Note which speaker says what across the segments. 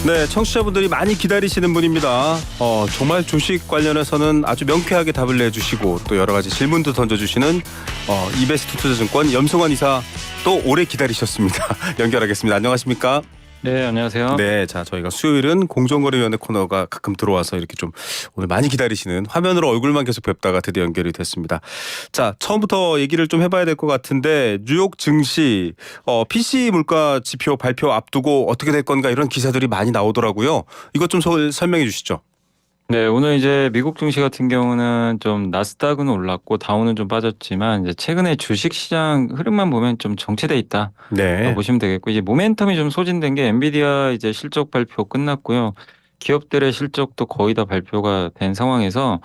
Speaker 1: 네, 청취자분들이 많이 기다리시는 분입니다. 정말 주식 관련해서는 아주 명쾌하게 답을 내주시고 또 여러 가지 질문도 던져주시는 이베스트 투자증권 염승환 이사 또 오래 기다리셨습니다. 연결하겠습니다. 안녕하십니까?
Speaker 2: 네, 안녕하세요.
Speaker 1: 네, 자 저희가 수요일은 공정거래위원회 코너가 가끔 들어와서 이렇게 좀 오늘 많이 기다리시는 화면으로 얼굴만 계속 뵙다가 드디어 연결이 됐습니다. 자, 처음부터 얘기를 좀 해봐야 될 것 같은데 뉴욕 증시 PC 물가 지표 발표 앞두고 어떻게 될 건가 이런 기사들이 많이 나오더라고요. 이것 좀 설명해 주시죠.
Speaker 2: 네, 오늘 이제 미국 증시 같은 경우는 좀 나스닥은 올랐고 다우는 좀 빠졌지만 이제 최근에 주식 시장 흐름만 보면 좀 정체돼 있다.
Speaker 1: 네.
Speaker 2: 보시면 되겠고 이제 모멘텀이 좀 소진된 게 엔비디아 이제 실적 발표 끝났고요. 기업들의 실적도 거의 다 발표가 된 상황에서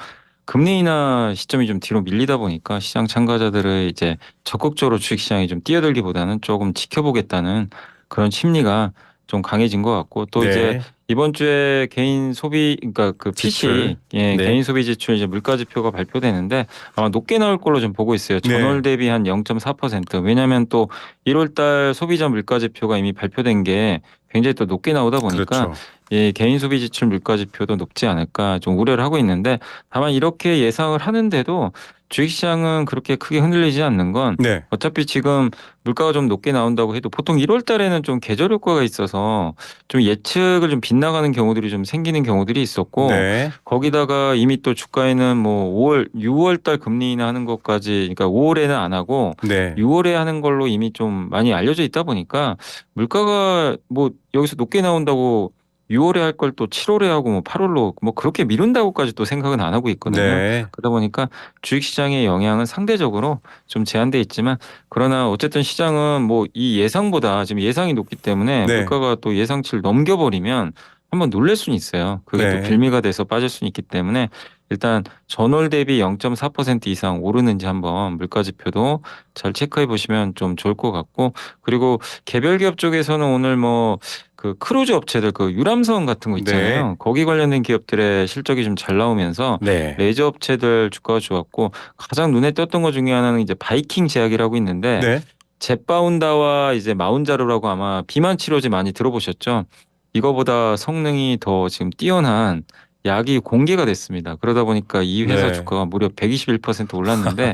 Speaker 2: 금리 인하 시점이 좀 뒤로 밀리다 보니까 시장 참가자들의 이제 적극적으로 주식 시장에 좀 뛰어들기보다는 조금 지켜보겠다는 그런 심리가 좀 강해진 것 같고 또 이제
Speaker 1: 네.
Speaker 2: 이번 주에 개인 소비 그러니까 그
Speaker 1: 지출.
Speaker 2: PC 예,
Speaker 1: 네.
Speaker 2: 개인 소비 지출 이제 물가 지표가 발표되는데 아마 높게 나올 걸로 좀 보고 있어요. 전월 대비 한 0.4%. 왜냐하면 또 1월 달 소비자 물가 지표가 이미 발표된 게 굉장히 또 높게 나오다 보니까
Speaker 1: 그렇죠.
Speaker 2: 예, 개인 소비 지출 물가 지표도 높지 않을까 좀 우려를 하고 있는데 다만 이렇게 예상을 하는데도 주식시장은 그렇게 크게 흔들리지 않는 건
Speaker 1: 네.
Speaker 2: 어차피 지금 물가가 좀 높게 나온다고 해도 보통 1월 달에는 좀 계절 효과가 있어서 좀 예측을 좀 빗나가는 경우들이 좀 생기는 경우들이 있었고
Speaker 1: 네.
Speaker 2: 거기다가 이미 또 주가에는 뭐 5월, 6월 달 금리 인하하는 것까지 그러니까 5월에는 안 하고
Speaker 1: 네.
Speaker 2: 6월에 하는 걸로 이미 좀 많이 알려져 있다 보니까 물가가 뭐 여기서 높게 나온다고 6월에 할 걸 또 7월에 하고 뭐 8월로 뭐 그렇게 미룬다고까지 또 생각은 안 하고 있거든요.
Speaker 1: 네.
Speaker 2: 그러다 보니까 주식시장의 영향은 상대적으로 좀 제한돼 있지만 그러나 어쨌든 시장은 뭐 이 예상보다 지금 예상이 높기 때문에
Speaker 1: 네.
Speaker 2: 물가가 또 예상치를 넘겨버리면 한번 놀랄 수는 있어요. 그게 또
Speaker 1: 네.
Speaker 2: 빌미가 돼서 빠질 수는 있기 때문에 일단 전월 대비 0.4% 이상 오르는지 한번 물가 지표도 잘 체크해 보시면 좀 좋을 것 같고 그리고 개별 기업 쪽에서는 오늘 뭐 그 크루즈 업체들 그 유람선 같은 거 있잖아요.
Speaker 1: 네.
Speaker 2: 거기 관련된 기업들의 실적이 좀 잘 나오면서
Speaker 1: 네.
Speaker 2: 레저 업체들 주가가 좋았고 가장 눈에 띄었던 것 중에 하나는 이제 바이킹 제약이라고 있는데
Speaker 1: 네.
Speaker 2: 젯바운다와 이제 마운자로라고 아마 비만 치료제 많이 들어보셨죠? 이거보다 성능이 더 지금 뛰어난 약이 공개가 됐습니다. 그러다 보니까 이 회사
Speaker 1: 네.
Speaker 2: 주가가 무려 121% 올랐는데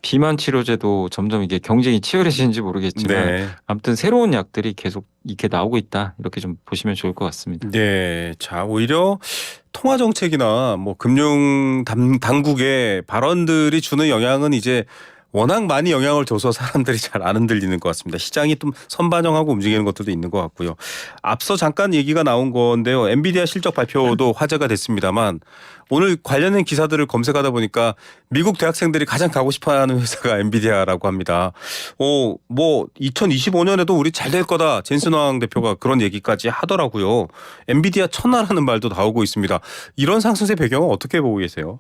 Speaker 2: 비만 치료제도 점점 이게 경쟁이 치열해지는지 모르겠지만
Speaker 1: 네.
Speaker 2: 아무튼 새로운 약들이 계속 이렇게 나오고 있다. 이렇게 좀 보시면 좋을 것 같습니다.
Speaker 1: 네. 자, 오히려 통화 정책이나 뭐 금융 당국의 발언들이 주는 영향은 이제 워낙 많이 영향을 줘서 사람들이 잘 안 흔들리는 것 같습니다. 시장이 좀 선반영하고 움직이는 것들도 있는 것 같고요. 앞서 잠깐 얘기가 나온 건데요. 엔비디아 실적 발표도 화제가 됐습니다만 오늘 관련된 기사들을 검색하다 보니까 미국 대학생들이 가장 가고 싶어하는 회사가 엔비디아라고 합니다. 뭐 2025년에도 우리 잘 될 거다. 젠슨 황 대표가 그런 얘기까지 하더라고요. 엔비디아 천하라는 말도 나오고 있습니다. 이런 상승세 배경은 어떻게 보고 계세요?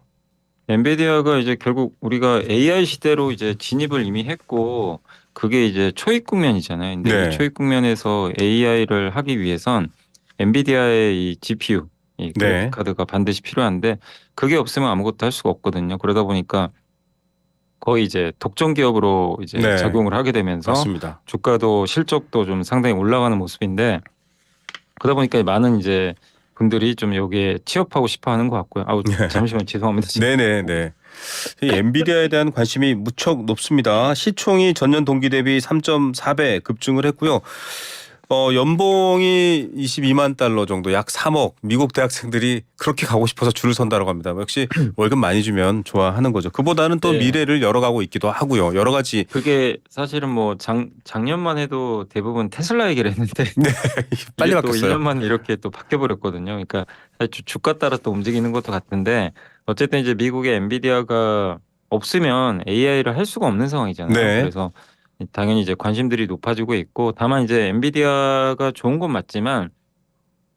Speaker 2: 엔비디아가 이제 결국 우리가 AI 시대로 이제 진입을 이미 했고 그게 이제 초입 국면이잖아요. 근데
Speaker 1: 네.
Speaker 2: 이 초입 국면에서 AI를 하기 위해선 엔비디아의 이 GPU, 이
Speaker 1: 네.
Speaker 2: 그래픽 카드가 반드시 필요한데 그게 없으면 아무것도 할 수가 없거든요. 그러다 보니까 거의 이제 독점 기업으로 이제
Speaker 1: 네.
Speaker 2: 작용을 하게 되면서
Speaker 1: 맞습니다.
Speaker 2: 주가도 실적도 좀 상당히 올라가는 모습인데 그러다 보니까 많은 이제 분들이 좀 여기에 취업하고 싶어 하는 것 같고요. 아우 잠시만 죄송합니다. 지금.
Speaker 1: 네네네. 이 엔비디아에 대한 관심이 무척 높습니다. 시총이 전년 동기 대비 3.4배 급증을 했고요. 연봉이 22만 달러 정도 약 3억. 미국 대학생들이 그렇게 가고 싶어서 줄을 선다라고 합니다. 역시 월급 많이 주면 좋아하는 거죠. 그보다는 또
Speaker 2: 네.
Speaker 1: 미래를 열어가고 있기도 하고요. 여러 가지.
Speaker 2: 그게 사실은 뭐 작년만 해도 대부분 테슬라 얘기를 했는데
Speaker 1: 빨리
Speaker 2: 이게 또
Speaker 1: 바뀌었어요.
Speaker 2: 1년 만에 이렇게 또 바뀌어 버렸거든요. 그러니까 사실 주가 따라 또 움직이는 것도 같은데 어쨌든 이제 미국의 엔비디아가 없으면 AI를 할 수가 없는 상황이잖아요.
Speaker 1: 네.
Speaker 2: 그래서 당연히 이제 관심들이 높아지고 있고 다만 이제 엔비디아가 좋은 건 맞지만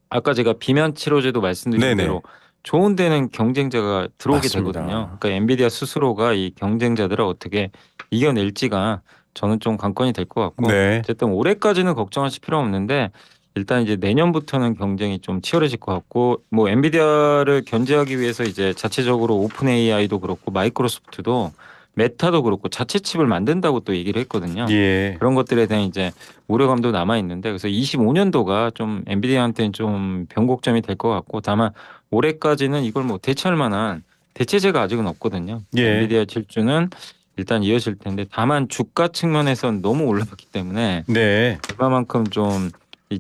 Speaker 2: 아까 제가 비만 치료제도 말씀드린
Speaker 1: 네네.
Speaker 2: 대로 좋은 데는 경쟁자가 들어오게
Speaker 1: 맞습니다.
Speaker 2: 되거든요. 그러니까 엔비디아 스스로가 이 경쟁자들을 어떻게 이겨낼지가 저는 좀 관건이 될 것 같고
Speaker 1: 네.
Speaker 2: 어쨌든 올해까지는 걱정하실 필요 없는데 일단 이제 내년부터는 경쟁이 좀 치열해질 것 같고 뭐 엔비디아를 견제하기 위해서 이제 자체적으로 오픈 AI도 그렇고 마이크로소프트도 메타도 그렇고 자체 칩을 만든다고 또 얘기를 했거든요.
Speaker 1: 예.
Speaker 2: 그런 것들에 대한 이제 우려감도 남아 있는데 그래서 25년도가 좀 엔비디아한테는 좀 변곡점이 될 것 같고 다만 올해까지는 이걸 뭐 대체할 만한 대체제가 아직은 없거든요.
Speaker 1: 예.
Speaker 2: 엔비디아 질주는 일단 이어질 텐데 다만 주가 측면에서는 너무 올라갔기 때문에
Speaker 1: 네.
Speaker 2: 얼마만큼 좀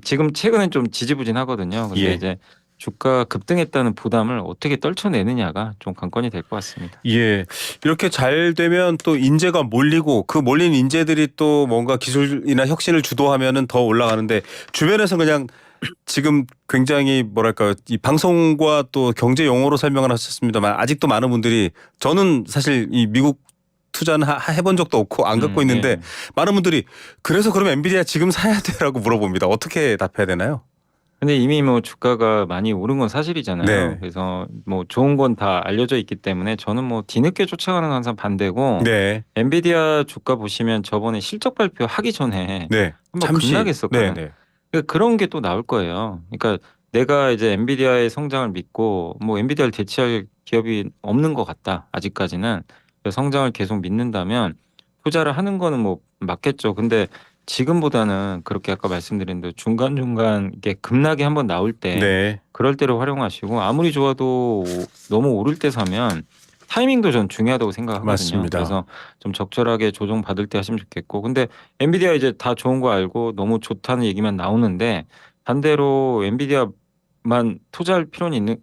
Speaker 2: 지금 최근엔 좀 지지부진하거든요. 근데
Speaker 1: 예.
Speaker 2: 이제 주가 급등했다는 부담을 어떻게 떨쳐내느냐가 좀 관건이 될 것 같습니다.
Speaker 1: 예. 이렇게 잘 되면 또 인재가 몰리고 그 몰린 인재들이 또 뭔가 기술이나 혁신을 주도하면은 더 올라가는데 주변에서 그냥 지금 굉장히 뭐랄까요. 이 방송과 또 경제 용어로 설명을 하셨습니다만 아직도 많은 분들이 저는 사실 이 미국 투자는 해본 적도 없고 안 갖고 있는데
Speaker 2: 예.
Speaker 1: 많은 분들이 그래서 그러면 엔비디아 지금 사야 돼라고 물어봅니다. 어떻게 답해야 되나요?
Speaker 2: 근데 이미 뭐 주가가 많이 오른 건 사실이잖아요.
Speaker 1: 네.
Speaker 2: 그래서 뭐 좋은 건 다 알려져 있기 때문에 저는 뭐 뒤늦게 쫓아가는 건 항상 반대고
Speaker 1: 네.
Speaker 2: 엔비디아 주가 보시면 저번에 실적 발표 하기 전에
Speaker 1: 네.
Speaker 2: 한번
Speaker 1: 잠시
Speaker 2: 급락했었거든요.
Speaker 1: 네, 네.
Speaker 2: 그러니까 그런 게 또 나올 거예요. 그러니까 내가 이제 엔비디아의 성장을 믿고 뭐 엔비디아를 대체할 기업이 없는 것 같다. 아직까지는 그래서 성장을 계속 믿는다면 투자를 하는 거는 뭐 맞겠죠. 근데 지금보다는 그렇게 아까 말씀드린 대로 중간중간 이게 급락이 한번 나올 때
Speaker 1: 네.
Speaker 2: 그럴 때를 활용하시고 아무리 좋아도 너무 오를 때 사면 타이밍도 전 중요하다고 생각하거든요.
Speaker 1: 맞습니다.
Speaker 2: 그래서 좀 적절하게 조정 받을 때 하시면 좋겠고 근데 엔비디아 이제 다 좋은 거 알고 너무 좋다는 얘기만 나오는데 반대로 엔비디아만 투자할 필요는 있는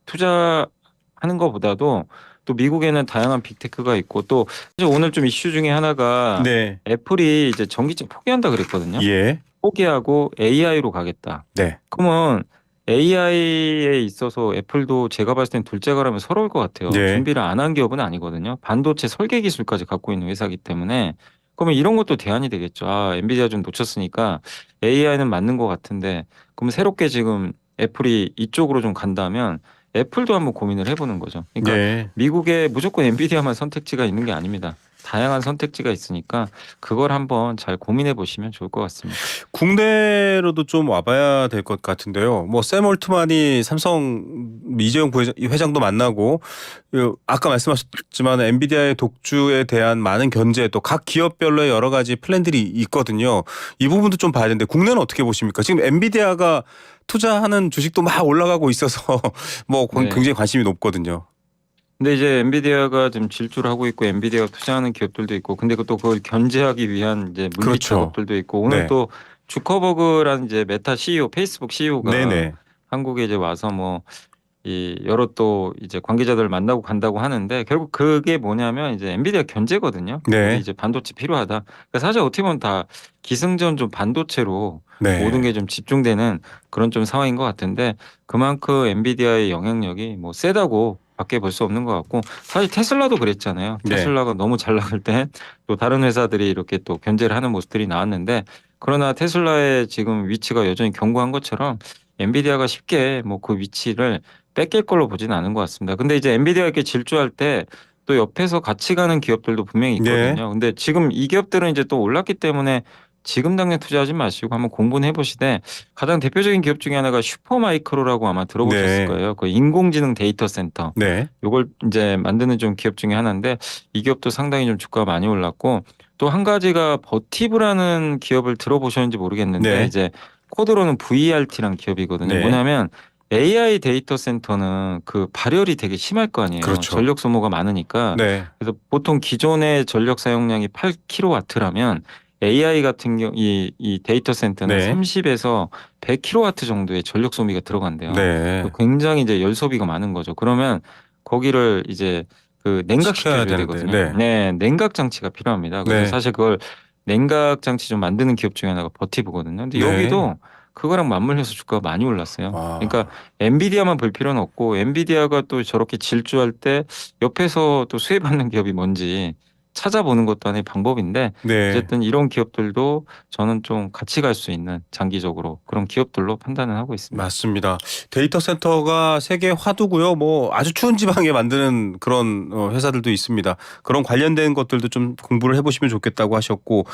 Speaker 2: 투자하는 것보다도 또 미국에는 다양한 빅테크가 있고 또 사실 오늘 좀 이슈 중에 하나가
Speaker 1: 네.
Speaker 2: 애플이 이제 전기차 포기한다 그랬거든요.
Speaker 1: 예.
Speaker 2: 포기하고 AI로 가겠다.
Speaker 1: 네.
Speaker 2: 그러면 AI에 있어서 애플도 제가 봤을 땐 둘째가라면 서러울 것 같아요.
Speaker 1: 네.
Speaker 2: 준비를 안 한 기업은 아니거든요. 반도체 설계 기술까지 갖고 있는 회사이기 때문에 그러면 이런 것도 대안이 되겠죠. 아, 엔비디아 좀 놓쳤으니까 AI는 맞는 것 같은데 그러면 새롭게 지금 애플이 이쪽으로 좀 간다면 애플도 한번 고민을 해보는 거죠. 그러니까
Speaker 1: 네.
Speaker 2: 미국에 무조건 엔비디아만 선택지가 있는 게 아닙니다. 다양한 선택지가 있으니까 그걸 한번 잘 고민해 보시면 좋을 것 같습니다.
Speaker 1: 국내로도 좀 와봐야 될 것 같은데요. 뭐 샘 올트만이 삼성 이재용 회장도 만나고 아까 말씀하셨지만 엔비디아의 독주에 대한 많은 견제 또 각 기업별로의 여러 가지 플랜들이 있거든요. 이 부분도 좀 봐야 되는데 국내는 어떻게 보십니까? 지금 엔비디아가 투자하는 주식도 막 올라가고 있어서 뭐
Speaker 2: 네.
Speaker 1: 굉장히 관심이 높거든요.
Speaker 2: 근데 이제 엔비디아가 지금 질주를 하고 있고 엔비디아가 투자하는 기업들도 있고 근데 또 그걸 견제하기 위한 이제 물리
Speaker 1: 그렇죠.
Speaker 2: 작업들도 있고 오늘
Speaker 1: 네.
Speaker 2: 또 주커버그라는 이제 메타 CEO 페이스북 CEO가
Speaker 1: 네네.
Speaker 2: 한국에 이제 와서 뭐 이 여러 또 이제 관계자들을 만나고 간다고 하는데 결국 그게 뭐냐면 이제 엔비디아 견제거든요.
Speaker 1: 네.
Speaker 2: 우리 이제 반도체 필요하다. 그러니까 사실 어떻게 보면 다 기승전좀 반도체로
Speaker 1: 네.
Speaker 2: 모든 게 좀 집중되는 그런 좀 상황인 것 같은데 그만큼 엔비디아의 영향력이 뭐 세다고 밖에 볼 수 없는 것 같고 사실 테슬라도 그랬잖아요.
Speaker 1: 네.
Speaker 2: 테슬라가 너무 잘 나갈 때 또 다른 회사들이 이렇게 또 견제를 하는 모습들이 나왔는데 그러나 테슬라의 지금 위치가 여전히 견고한 것처럼 엔비디아가 쉽게 뭐 그 위치를 뺏길 걸로 보지는 않은 것 같습니다. 근데 이제 엔비디아 이렇게 질주할 때 또 옆에서 같이 가는 기업들도 분명히
Speaker 1: 네.
Speaker 2: 있거든요. 근데 지금 이 기업들은 이제 또 올랐기 때문에 지금 당장 투자하지 마시고 한번 공부는 해보시되 가장 대표적인 기업 중에 하나가 슈퍼마이크로라고 아마 들어보셨을
Speaker 1: 네.
Speaker 2: 거예요. 그 인공지능 데이터 센터.
Speaker 1: 네.
Speaker 2: 요걸 이제 만드는 좀 기업 중에 하나인데 이 기업도 상당히 좀 주가가 많이 올랐고 또 한 가지가 버티브라는 기업을 들어보셨는지 모르겠는데
Speaker 1: 네.
Speaker 2: 이제 코드로는 VRT라는 기업이거든요.
Speaker 1: 네.
Speaker 2: 뭐냐면 AI 데이터 센터는 그 발열이 되게 심할 거 아니에요.
Speaker 1: 그렇죠.
Speaker 2: 전력 소모가 많으니까.
Speaker 1: 네.
Speaker 2: 그래서 보통 기존의 전력 사용량이 8kW라면 AI 같은 경우 이 데이터 센터는
Speaker 1: 네.
Speaker 2: 30에서 100kW 정도의 전력 소비가 들어간대요.
Speaker 1: 네.
Speaker 2: 굉장히 이제 열 소비가 많은 거죠. 그러면 거기를 이제 그 냉각시켜줘야
Speaker 1: 시켜야
Speaker 2: 되거든요.
Speaker 1: 되는데,
Speaker 2: 네, 냉각 장치가 필요합니다. 그래서
Speaker 1: 네.
Speaker 2: 사실 그걸 냉각 장치 좀 만드는 기업 중에 하나가 버티브거든요. 근데
Speaker 1: 네.
Speaker 2: 여기도 그거랑 맞물려서 주가가 많이 올랐어요.
Speaker 1: 아.
Speaker 2: 그러니까 엔비디아만 볼 필요는 없고 엔비디아가 또 저렇게 질주할 때 옆에서 또 수혜받는 기업이 뭔지 찾아보는 것도 하나의 방법인데
Speaker 1: 네.
Speaker 2: 어쨌든 이런 기업들도 저는 좀 같이 갈 수 있는 장기적으로 그런 기업들로 판단을 하고 있습니다.
Speaker 1: 맞습니다. 데이터 센터가 세계 화두고요. 뭐 아주 추운 지방에 만드는 그런 회사들도 있습니다. 그런 관련된 것들도 좀 공부를 해보시면 좋겠다고 하셨고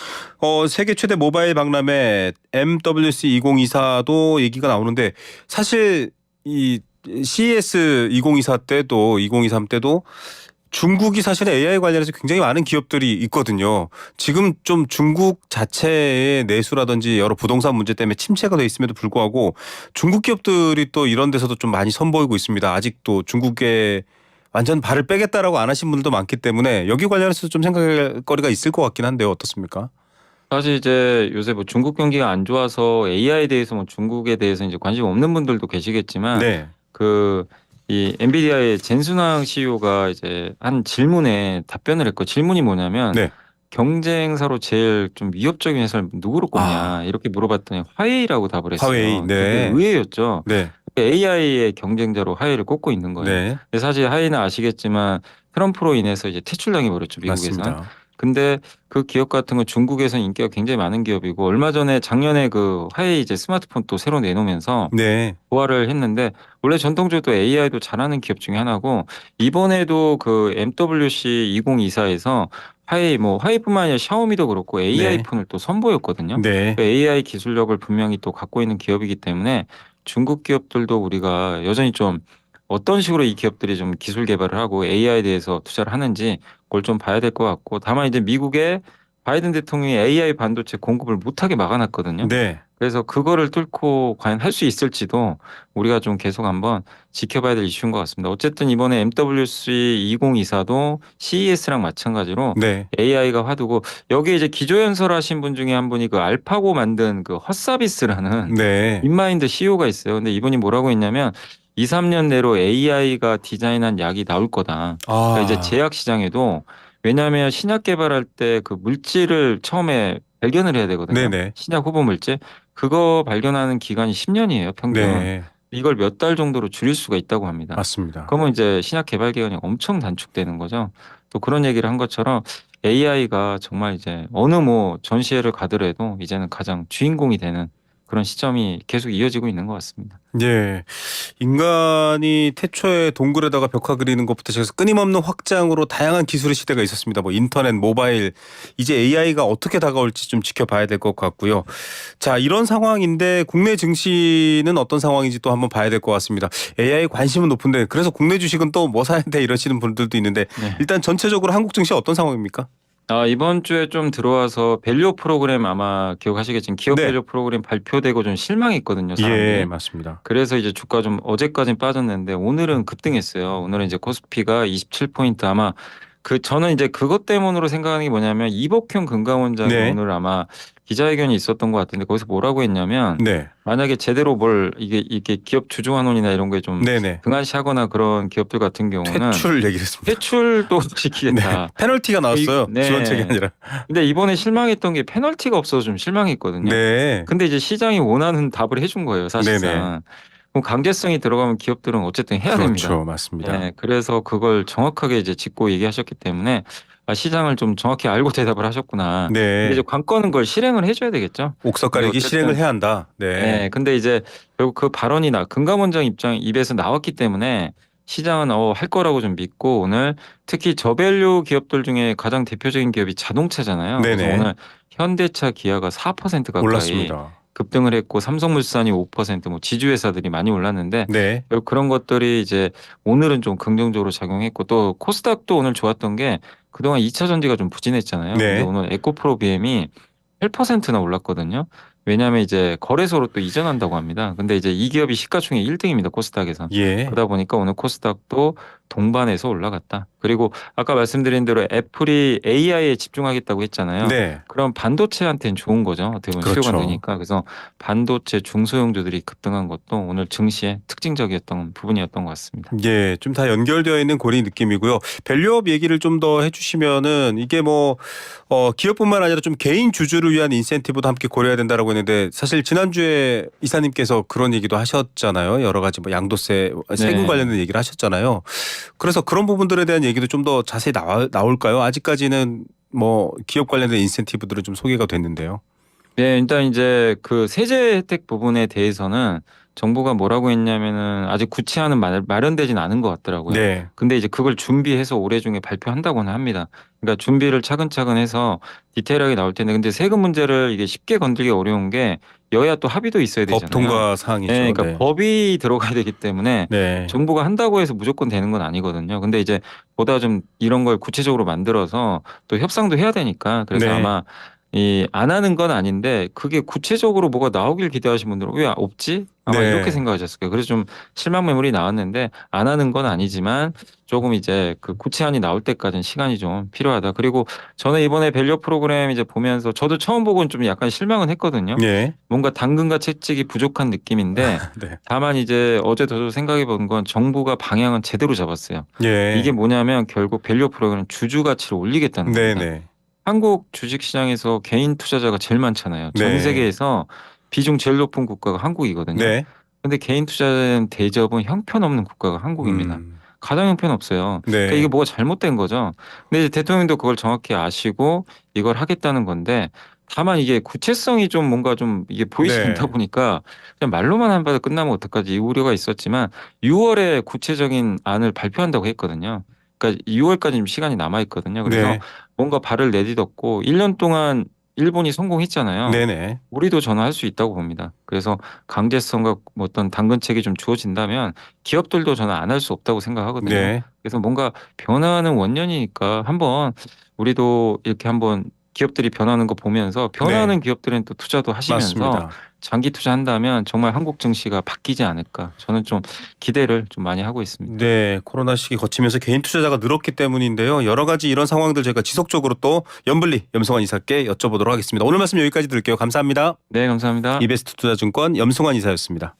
Speaker 1: 세계 최대 모바일 박람회 MWC 2024도 얘기가 나오는데 사실 이 CES 2024 때도 2023 때도 중국이 사실 AI 관련해서 굉장히 많은 기업들이 있거든요. 지금 좀 중국 자체의 내수라든지 여러 부동산 문제 때문에 침체가 돼 있음에도 불구하고 중국 기업들이 또 이런 데서도 좀 많이 선보이고 있습니다. 아직도 중국에 완전 발을 빼겠다라고 안 하신 분들도 많기 때문에 여기 관련해서 좀 생각할 거리가 있을 것 같긴 한데요. 어떻습니까?
Speaker 2: 사실 이제 요새 뭐 중국 경기가 안 좋아서 AI에 대해서 뭐 중국에 대해서 이제 관심 없는 분들도 계시겠지만
Speaker 1: 네.
Speaker 2: 그 이 엔비디아의 젠순왕 CEO가 이제 한 질문에 답변을 했고 질문이 뭐냐면
Speaker 1: 네.
Speaker 2: 경쟁사로 제일 좀 위협적인 회사를 누구로 꼽냐
Speaker 1: 아.
Speaker 2: 이렇게 물어봤더니 화웨이라고 답을
Speaker 1: 화웨이.
Speaker 2: 했어요. 되게
Speaker 1: 네.
Speaker 2: 의외였죠.
Speaker 1: 네.
Speaker 2: AI의 경쟁자로 화웨이를 꼽고 있는 거예요.
Speaker 1: 네.
Speaker 2: 근데 사실 화웨이는 아시겠지만 트럼프로 인해서 이제 퇴출당해 버렸죠, 미국에선.
Speaker 1: 맞습니다.
Speaker 2: 근데 그 기업 같은 건 중국에서 인기가 굉장히 많은 기업이고 얼마 전에 작년에 그 화웨이 이제 스마트폰 또 새로 내놓으면서
Speaker 1: 네.
Speaker 2: 부활을 했는데 원래 전통적으로 AI도 잘하는 기업 중에 하나고 이번에도 그 MWC 2024에서 화웨이 뭐 화웨이뿐만 아니라 샤오미도 그렇고 AI
Speaker 1: 네.
Speaker 2: 폰을 또 선보였거든요.
Speaker 1: 네.
Speaker 2: 그 AI 기술력을 분명히 또 갖고 있는 기업이기 때문에 중국 기업들도 우리가 여전히 좀 어떤 식으로 이 기업들이 좀 기술 개발을 하고 AI에 대해서 투자를 하는지 그걸 좀 봐야 될 것 같고 다만 이제 미국의 바이든 대통령이 AI 반도체 공급을 못하게 막아놨거든요.
Speaker 1: 네.
Speaker 2: 그래서 그거를 뚫고 과연 할 수 있을지도 우리가 좀 계속 한번 지켜봐야 될 이슈인 것 같습니다. 어쨌든 이번에 MWC 2024도 CES랑 마찬가지로
Speaker 1: 네.
Speaker 2: AI가 화두고 여기에 이제 기조연설 하신 분 중에 한 분이 그 알파고 만든 그 헛서비스라는
Speaker 1: 네.
Speaker 2: 딥마인드 CEO가 있어요. 근데 이분이 뭐라고 했냐면 2, 3년 내로 AI가 디자인한 약이 나올 거다. 그러니까 이제
Speaker 1: 아.
Speaker 2: 제약 시장에도 왜냐하면 신약 개발할 때 그 물질을 처음에 발견을 해야 되거든요.
Speaker 1: 네네.
Speaker 2: 신약 후보 물질. 그거 발견하는 기간이 10년이에요, 평균.
Speaker 1: 네.
Speaker 2: 이걸 몇 달 정도로 줄일 수가 있다고 합니다.
Speaker 1: 맞습니다.
Speaker 2: 그러면 이제 신약 개발 기간이 엄청 단축되는 거죠. 또 그런 얘기를 한 것처럼 AI가 정말 이제 어느 뭐 전시회를 가더라도 이제는 가장 주인공이 되는 그런 시점이 계속 이어지고 있는 것 같습니다.
Speaker 1: 예. 인간이 태초에 동굴에다가 벽화 그리는 것부터 시작해서 끊임없는 확장으로 다양한 기술의 시대가 있었습니다. 뭐 인터넷, 모바일, 이제 AI가 어떻게 다가올지 좀 지켜봐야 될 것 같고요. 자, 이런 상황인데 국내 증시는 어떤 상황인지 또 한번 봐야 될 것 같습니다. AI 관심은 높은데 그래서 국내 주식은 또 뭐 사야 돼 이러시는 분들도 있는데
Speaker 2: 네.
Speaker 1: 일단 전체적으로 한국 증시 어떤 상황입니까?
Speaker 2: 이번 주에 좀 들어와서 밸류 프로그램 아마 기억하시겠지만 기업
Speaker 1: 네.
Speaker 2: 밸류 프로그램 발표되고 좀 실망했거든요, 사람들이.
Speaker 1: 예, 맞습니다.
Speaker 2: 그래서 이제 주가 좀 어제까지는 빠졌는데 오늘은 급등했어요. 오늘은 이제 코스피가 27포인트 아마 저는 이제 그것 때문으로 생각하는 게 뭐냐면 이복형 금감원장이
Speaker 1: 네.
Speaker 2: 오늘 아마 기자회견이 있었던 것 같은데 거기서 뭐라고 했냐면
Speaker 1: 네.
Speaker 2: 만약에 제대로 뭘 이게 기업 주주환원이나 이런 거에 좀
Speaker 1: 네네.
Speaker 2: 등한시하거나 그런 기업들 같은 경우는
Speaker 1: 퇴출 얘기를 했습니다.
Speaker 2: 퇴출도
Speaker 1: 네.
Speaker 2: 시키겠다.
Speaker 1: 페널티가 나왔어요.
Speaker 2: 네.
Speaker 1: 지원책이 아니라.
Speaker 2: 근데 이번에 실망했던 게 페널티가 없어서 좀 실망했거든요.
Speaker 1: 네.
Speaker 2: 근데 이제 시장이 원하는 답을 해준 거예요, 사실상.
Speaker 1: 네네.
Speaker 2: 그럼 강제성이 들어가면 기업들은 어쨌든 해야 됩니다.
Speaker 1: 그렇죠. 맞습니다.
Speaker 2: 네, 그래서 그걸 정확하게 이제 짚고 얘기하셨기 때문에 시장을 좀 정확히 알고 대답을 하셨구나. 근데 이제
Speaker 1: 네.
Speaker 2: 관건은 걸 실행을 해줘야 되겠죠.
Speaker 1: 옥석
Speaker 2: 근데
Speaker 1: 가리기
Speaker 2: 어쨌든
Speaker 1: 실행을 해야 한다.
Speaker 2: 네,
Speaker 1: 네.
Speaker 2: 근데 이제 결국 그 발언이 금감원장 입에서 나왔기 때문에 시장은 할 거라고 좀 믿고 오늘 특히 저밸류 기업들 중에 가장 대표적인 기업이 자동차잖아요. 그래서
Speaker 1: 네네.
Speaker 2: 오늘 현대차, 기아가 4% 가까이
Speaker 1: 올랐습니다.
Speaker 2: 급등을 했고 삼성물산이 5%, 뭐 지주회사들이 많이 올랐는데
Speaker 1: 네.
Speaker 2: 결국 그런 것들이 이제 오늘은 좀 긍정적으로 작용했고 또 코스닥도 오늘 좋았던 게 그동안 2차 전지가 좀 부진했잖아요.
Speaker 1: 네.
Speaker 2: 근데 오늘 에코프로 BM이 8%나 올랐거든요. 왜냐하면 이제 거래소로 또 이전한다고 합니다. 근데 이제 이 기업이 시가총액 1등입니다. 코스닥에선.
Speaker 1: 예.
Speaker 2: 그러다 보니까 오늘 코스닥도 동반해서 올라갔다. 그리고 아까 말씀드린 대로 애플이 AI에 집중하겠다고 했잖아요.
Speaker 1: 네.
Speaker 2: 그럼 반도체한테는 좋은 거죠. 어떻게 보면
Speaker 1: 그렇죠.
Speaker 2: 수요가 느니까. 그래서 반도체 중소형주들이 급등한 것도 오늘 증시의 특징적이었던 부분이었던 것 같습니다.
Speaker 1: 예, 좀 다 연결되어 있는 고리 느낌이고요. 밸류업 얘기를 좀 더 해주시면은 이게 뭐 기업뿐만 아니라 좀 개인 주주를 위한 인센티브도 함께 고려해야 된다라고 했는데 사실 지난주에 이사님께서 그런 얘기도 하셨잖아요. 여러 가지 뭐 양도세, 세금
Speaker 2: 네.
Speaker 1: 관련된 얘기를 하셨잖아요. 그래서 그런 부분들에 대한 얘기도 좀 더 자세히 나올까요? 아직까지는 뭐 기업 관련된 인센티브들은 좀 소개가 됐는데요.
Speaker 2: 네, 일단 이제 그 세제 혜택 부분에 대해서는 정부가 뭐라고 했냐면은 아직 구체안은 마련되진 않은 것 같더라고요.
Speaker 1: 네.
Speaker 2: 근데 이제 그걸 준비해서 올해 중에 발표한다고는 합니다. 그러니까 준비를 차근차근 해서 디테일하게 나올 텐데 근데 세금 문제를 이게 쉽게 건들기 어려운 게 여야 또 합의도 있어야 되잖아요.
Speaker 1: 법 통과 사항이죠.
Speaker 2: 네, 그러니까
Speaker 1: 네.
Speaker 2: 법이 들어가야 되기 때문에
Speaker 1: 네.
Speaker 2: 정부가 한다고 해서 무조건 되는 건 아니거든요. 근데 이제 보다 좀 이런 걸 구체적으로 만들어서 또 협상도 해야 되니까 그래서
Speaker 1: 네.
Speaker 2: 아마 이 안 하는 건 아닌데 그게 구체적으로 뭐가 나오길 기대하신 분들은 왜 없지? 아마
Speaker 1: 네.
Speaker 2: 이렇게 생각하셨을 거예요. 그래서 좀 실망 매물이 나왔는데 안 하는 건 아니지만 조금 이제 그 구체안이 나올 때까지는 시간이 좀 필요하다. 그리고 저는 이번에 밸류 프로그램 이제 보면서 저도 처음 보고는 좀 약간 실망은 했거든요.
Speaker 1: 예.
Speaker 2: 뭔가 당근과 채찍이 부족한 느낌인데
Speaker 1: 네.
Speaker 2: 다만 이제 어제 저도 생각해 본 건 정부가 방향은 제대로 잡았어요.
Speaker 1: 예.
Speaker 2: 이게 뭐냐면 결국 밸류 프로그램 주주 가치를 올리겠다는 겁니다.
Speaker 1: 네네.
Speaker 2: 한국 주식 시장에서 개인 투자자가 제일 많잖아요. 전
Speaker 1: 네.
Speaker 2: 세계에서 비중 제일 높은 국가가 한국이거든요.
Speaker 1: 네.
Speaker 2: 근데 개인 투자자는 대접은 형편없는 국가가 한국입니다. 가장 형편없어요.
Speaker 1: 네.
Speaker 2: 그러니까 이게 뭐가 잘못된 거죠. 근데 이제 대통령도 그걸 정확히 아시고 이걸 하겠다는 건데 다만 이게 구체성이 좀 뭔가 좀 이게 보이지
Speaker 1: 네.
Speaker 2: 않다 보니까 그냥 말로만 한 바도 끝나면 어떡하지 이 우려가 있었지만 6월에 구체적인 안을 발표한다고 했거든요. 그러니까 6월까지 좀 시간이 남아 있거든요. 그래서
Speaker 1: 네.
Speaker 2: 뭔가 발을 내딛었고 1년 동안 일본이 성공했잖아요.
Speaker 1: 네네.
Speaker 2: 우리도 저는 할 수 있다고 봅니다. 그래서 강제성과 뭐 어떤 당근책이 좀 주어진다면 기업들도 저는 안 할 수 없다고 생각하거든요.
Speaker 1: 네.
Speaker 2: 그래서 뭔가 변화하는 원년이니까 한번 우리도 이렇게 한번 기업들이 변하는 거 보면서 변하는 기업들은 또 투자도 하시면서
Speaker 1: 맞습니다.
Speaker 2: 장기 투자한다면 정말 한국 증시가 바뀌지 않을까. 저는 좀 기대를 좀 많이 하고 있습니다.
Speaker 1: 네, 코로나 시기 거치면서 개인 투자자가 늘었기 때문인데요. 여러 가지 이런 상황들 저희가 지속적으로 또 염블리 염승환 이사께 여쭤보도록 하겠습니다. 오늘 말씀 여기까지 드릴게요. 감사합니다.
Speaker 2: 네, 감사합니다.
Speaker 1: 이베스트 투자증권 염승환 이사였습니다.